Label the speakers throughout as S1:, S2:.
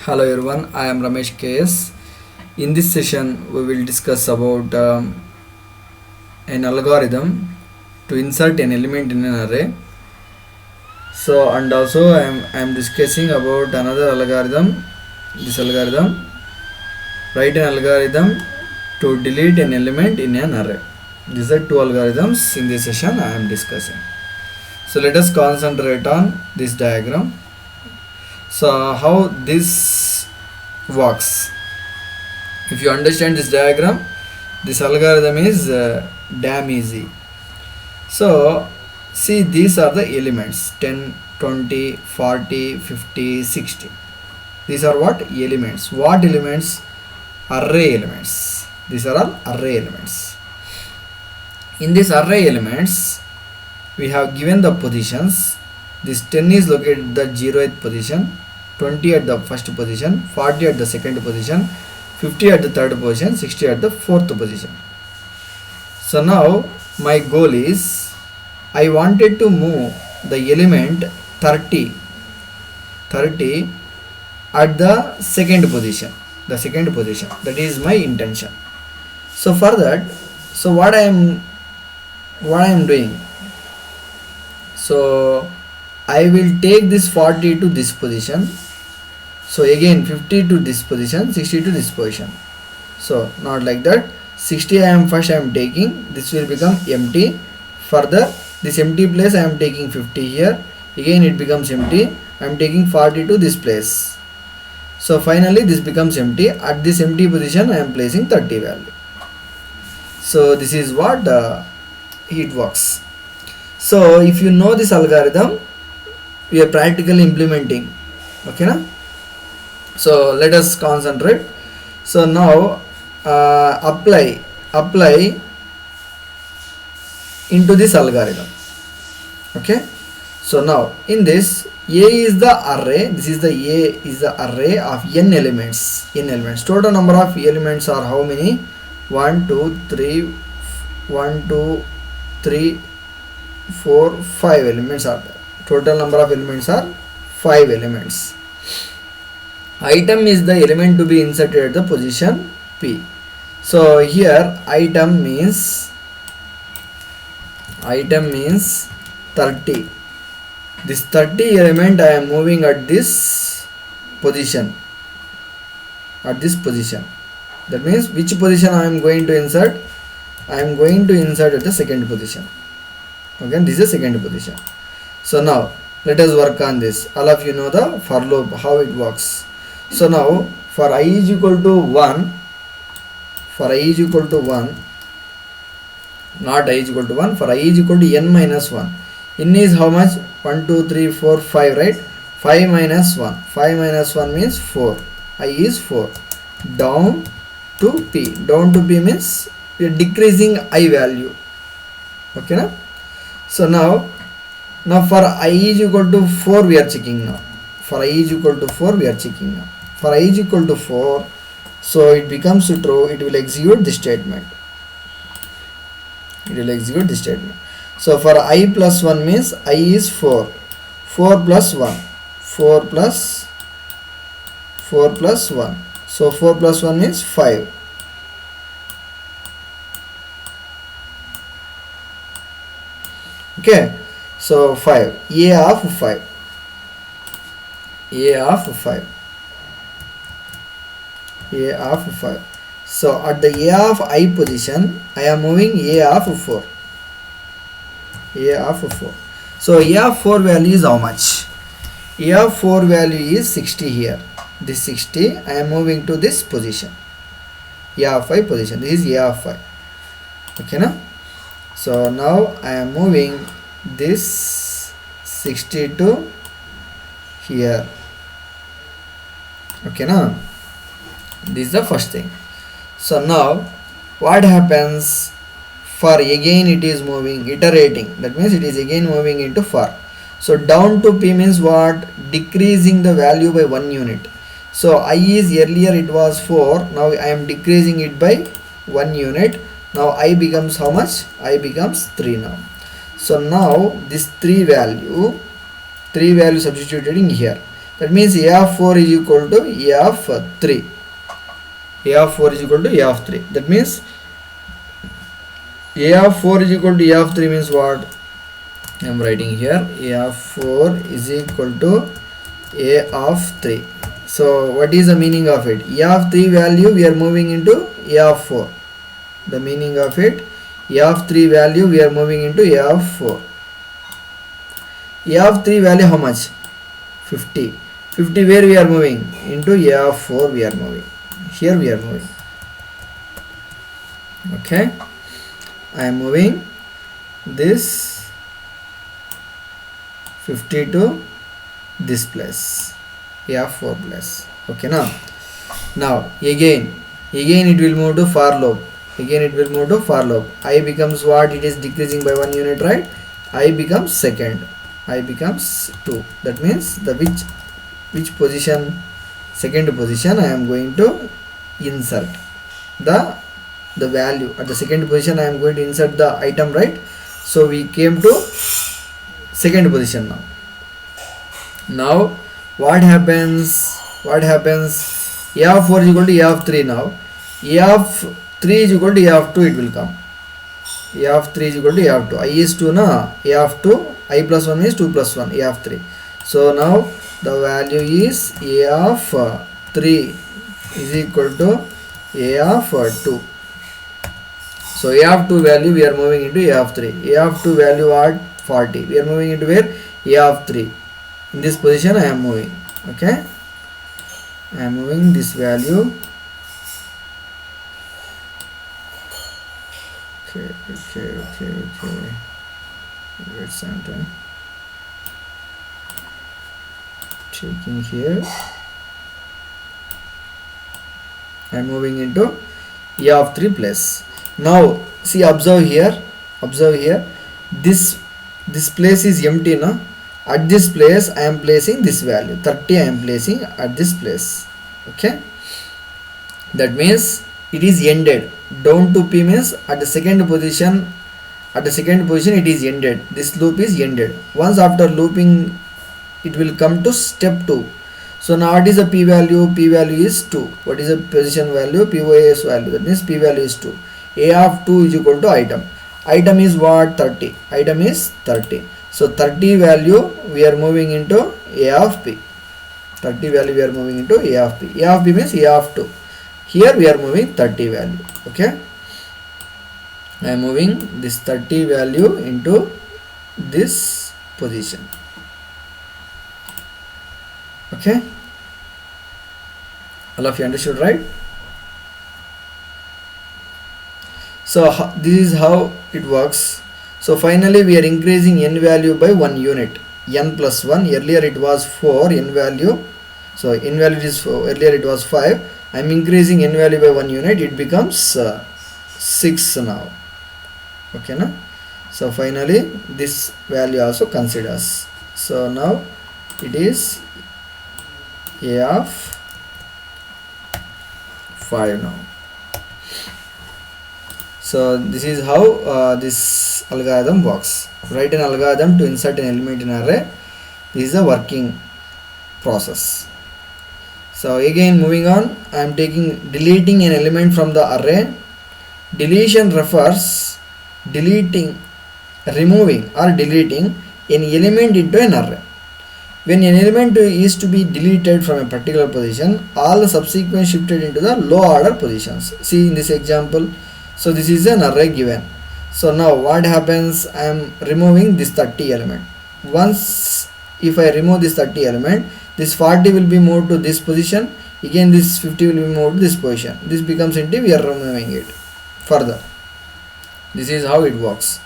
S1: Hello everyone, I am Ramesh KS. In this session, we will discuss about an algorithm to insert an element in an array. So, and also I am discussing about another algorithm. This algorithm, write an algorithm to delete an element in an array. These are two algorithms in this session I am discussing. So let us concentrate on this diagram. So how this works? If you understand this diagram, this algorithm is damn easy. So see, these are the elements 10, 20, 40, 50, 60. These are what elements? What elements? Array elements. These are all array elements. In this array elements, we have given the positions. This 10 is located at the 0th position, 20 at the first position, 40 at the second position, 50 at the third position, 60 at the fourth position. So now my goal is I wanted to move the element 30 at the second position. That is my intention. So for that, so what I am doing, so I will take this 40 to this position. So again 50 to this position, 60 to this position. So not like that. 60 I am taking. This will become empty. Further, this empty place I am taking 50 here. Again it becomes empty. I am taking 40 to this place. So finally this becomes empty. At this empty position I am placing 30 value. So this is what it works. So if you know this algorithm, we are practically implementing. Okay na? So let us concentrate. So now apply into this algorithm. Okay. So now in this, A is the array. This is the A is the array of n elements. Total number of elements are how many? 1, 2, 3, 4, 5 elements are there. Total number of elements are 5 elements. Item is the element to be inserted at the position P. So here item means 30. This 30 element I am moving at this position. That means which position I am going to insert? I am going to insert at the second position. Okay, this is the second position. So now let us work on this. All of you know the for loop, how it works. So now for I is equal to 1, not I is equal to 1, for I is equal to n minus 1. N is how much? 1, 2, 3, 4, 5, right? 5 minus 1. 5 minus 1 means 4. I is 4. Down to P. Down to P means we are decreasing I value. Okay na? So now for I is equal to 4 we are checking now. For I is equal to 4 we are checking now. For I is equal to 4, so it becomes true, it will execute this statement. So for I plus 1 means I is 4. 4 plus 1. 4 plus 1. So 4 plus 1 means 5. Okay. So 5. A of 5. So at the A of I position, I am moving A of 4. So A of 4 value is how much? A of 4 value is 60 here. This 60 I am moving to this position. A of 5 position. This is A of 5. Okay na? So now I am moving this 60 to here. Okay na? This is the first thing. So now what happens? For again it is moving, iterating. That means it is again moving into for. So down to P means what? Decreasing the value by 1 unit. So I is earlier it was 4. Now I am decreasing it by 1 unit. Now I becomes how much? I becomes 3 now. So now this 3 value substituted in here. That means A of 4 is equal to A of 3. A of 4 is equal to A of 3. That means A of 4 is equal to A of 3 means what? I am writing here A of 4 is equal to A of 3. So what is the meaning of it? A of 3 value we are moving into A of 4. The meaning of it, A of 3 value we are moving into A of 4. A of 3 value how much? 50. 50 where we are moving? Into A of 4 we are moving. Here we are moving. Okay. I am moving this 50 to this place. A of 4 place. Okay now again it will move to far lobe. Again it will move to far lobe. I becomes what? It is decreasing by 1 unit, right? I becomes second. I becomes 2. That means the which position? Second position I am going to insert the value. At the second position I am going to insert the item, right? So we came to second position now. Now what happens? A of 4 is equal to A of 3 now. A of 3 is equal to A of 2 it will come. A of 3 is equal to A of 2. I is 2 na. A of 2. I plus 1 is 2 plus 1. A of 3. So now the value is A of 3 is equal to A of 2. So A of 2 value we are moving into A of 3. A of 2 value at 40. We are moving into where? A of 3. In this position I am moving. Okay. I am moving this value. Okay. Wait some time. Checking here. I am moving into A of 3 place. Now see, observe here. This place is empty now. At this place I am placing this value 30. I am placing at this place. Okay. That means it is ended. Down to P means at the second position. At the second position it is ended. This loop is ended. Once after looping, it will come to step 2. So now what is the P value? P value is 2. What is the position value? POS value. That means P value is 2. A of 2 is equal to item. Item is what? 30. Item is 30. So 30 value we are moving into A of P. 30 value we are moving into A of P. A of P means A of 2. Here we are moving 30 value. Okay. I am moving this 30 value into this position. Okay. All of you understood, right? So this is how it works. So finally we are increasing n value by 1 unit. N plus 1. Earlier it was 4 n value. So n value is 4. Earlier it was 5. I am increasing n value by 1 unit. It becomes 6 now. Okay na? So finally this value also considers. So now it is A of 5 now. So this is how this algorithm works. Write an algorithm to insert an element in array. This is a working process. So again moving on, I am deleting an element from the array. Deletion refers removing or deleting an element into an array. When an element is to be deleted from a particular position, all the subsequent shifted into the low order positions. See in this example. So this is an array given. So now what happens? I am removing this 30 element. Once if I remove this 30 element, this 40 will be moved to this position. Again this 50 will be moved to this position. This becomes empty. We are removing it further. This is how it works.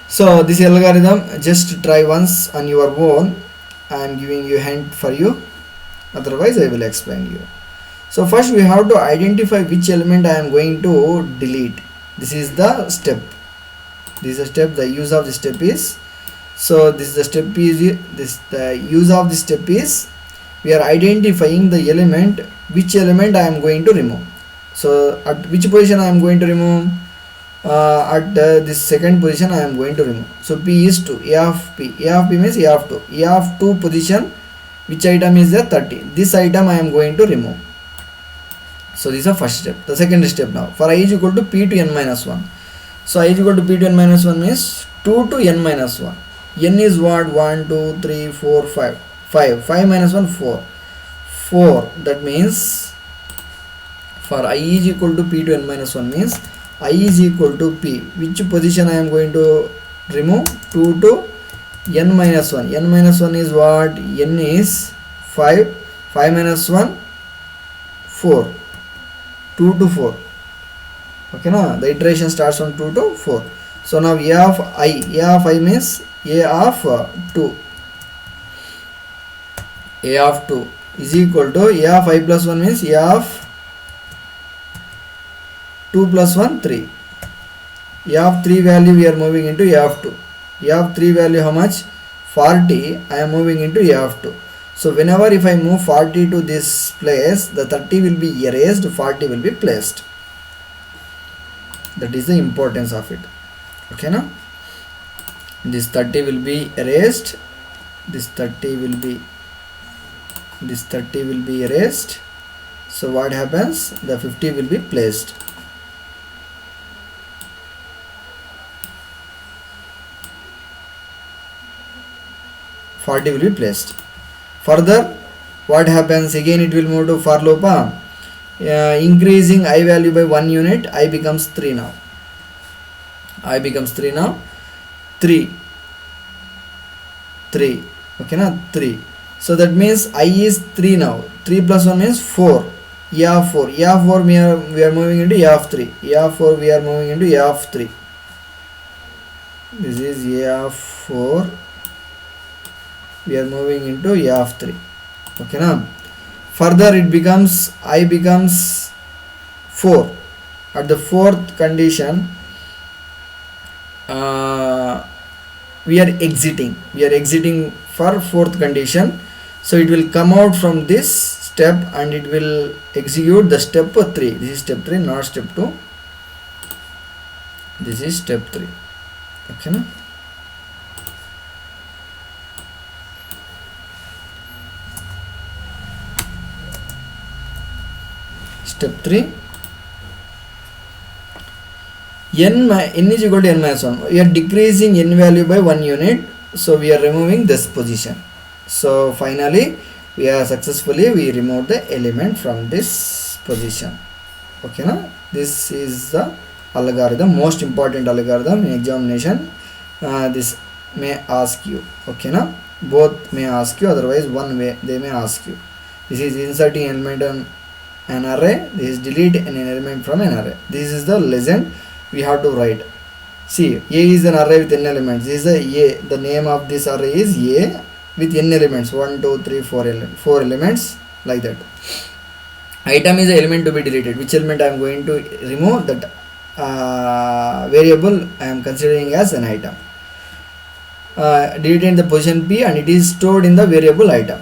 S1: So this algorithm, just try once on your own. I am giving you a hint for you. Otherwise I will explain you. So first we have to identify which element I am going to delete. This is the step. This is the step. The use of the step is, so this is the step is this. The use of the step is we are identifying the element, which element I am going to remove. So at which position I am going to remove? At this second position I am going to remove. So P is 2. A of P. A of P means A of 2. A of 2 position Which item is there? 30. This item I am going to remove. So this is the first step. The second step now. For I is equal to p to n minus 1. So I is equal to p to n minus 1 means 2 to n minus 1. N is what? 1, 2, 3, 4, 5. 5. 5 minus 1, 4. 4. That means for I is equal to p to n minus 1 means I is equal to p. Which position I am going to remove? 2 to n minus 1. N minus 1 is what? N is 5. 5 minus 1, 4. 2 to 4. Okay, na? The iteration starts from 2 to 4. So now a of I means a of 2. A of 2 is equal to a of I plus 1 means a of 2 plus 1, 3. A of 3 value we are moving into a of 2. A of 3 value how much? 40. I am moving into a of 2. So whenever if I move 40 to this place, the 30 will be erased, 40 will be placed. That is the importance of it. Okay, now this 30 will be erased, this 30 will be erased. So what happens? The 50 will be placed. Will be placed. Further, what happens? Again it will move to for loop. Increasing I value by 1 unit, I becomes 3 now. I becomes 3 now. 3. Okay, now 3. So that means I is 3 now. 3 plus 1 means 4. A of 4. A of 4 we are moving into A of 3. A of 4 we are moving into A of 3. This is A of 4. We are moving into A of 3. Okay, now further it becomes I becomes 4. At the fourth condition we are exiting for fourth condition. So it will come out from this step and it will execute the step 3. This is step 3, not step 2. This is step 3. Okay, now step 3. N is equal to n minus 1. We are decreasing n value by 1 unit. So we are removing this position. So finally we removed the element from this position. Okay, na? This is the algorithm, most important algorithm in examination. This may ask you. Okay, na? Both may ask you, otherwise one way they may ask you. This is inserting element on an array, this is delete an element from an array. This is the lesson we have to write. See, A is an array with n elements. This is A. The name of this array is A with n elements. 1, 2, 3, 4 elements, like that. Item is the element to be deleted. Which element I am going to remove? That variable I am considering as an item. Deleted in the position P and it is stored in the variable item.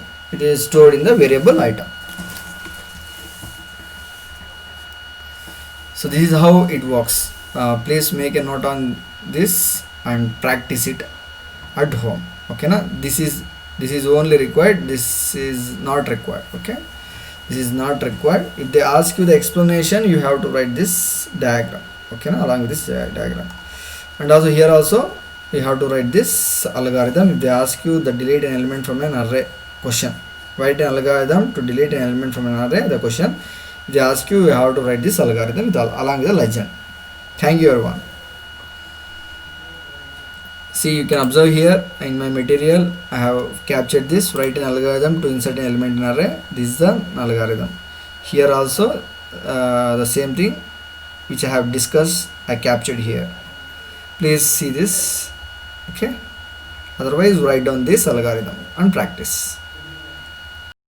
S1: So this is how it works. Please make a note on this and practice it at home. Okay, na? This is only required. This is not required. Okay, this is not required. If they ask you the explanation, you have to write this diagram. Okay, na? Along with this diagram, and also here also you have to write this algorithm. If they ask you the delete an element from an array question, write an algorithm to delete an element from an array. The question. If they ask you, you have to write this algorithm along with the legend. Thank you everyone. See, you can observe here in my material I have captured this. Write an algorithm to insert an element in array. This is the algorithm. Here also the same thing which I have discussed, I captured here. Please see this. Okay, otherwise write down this algorithm and practice.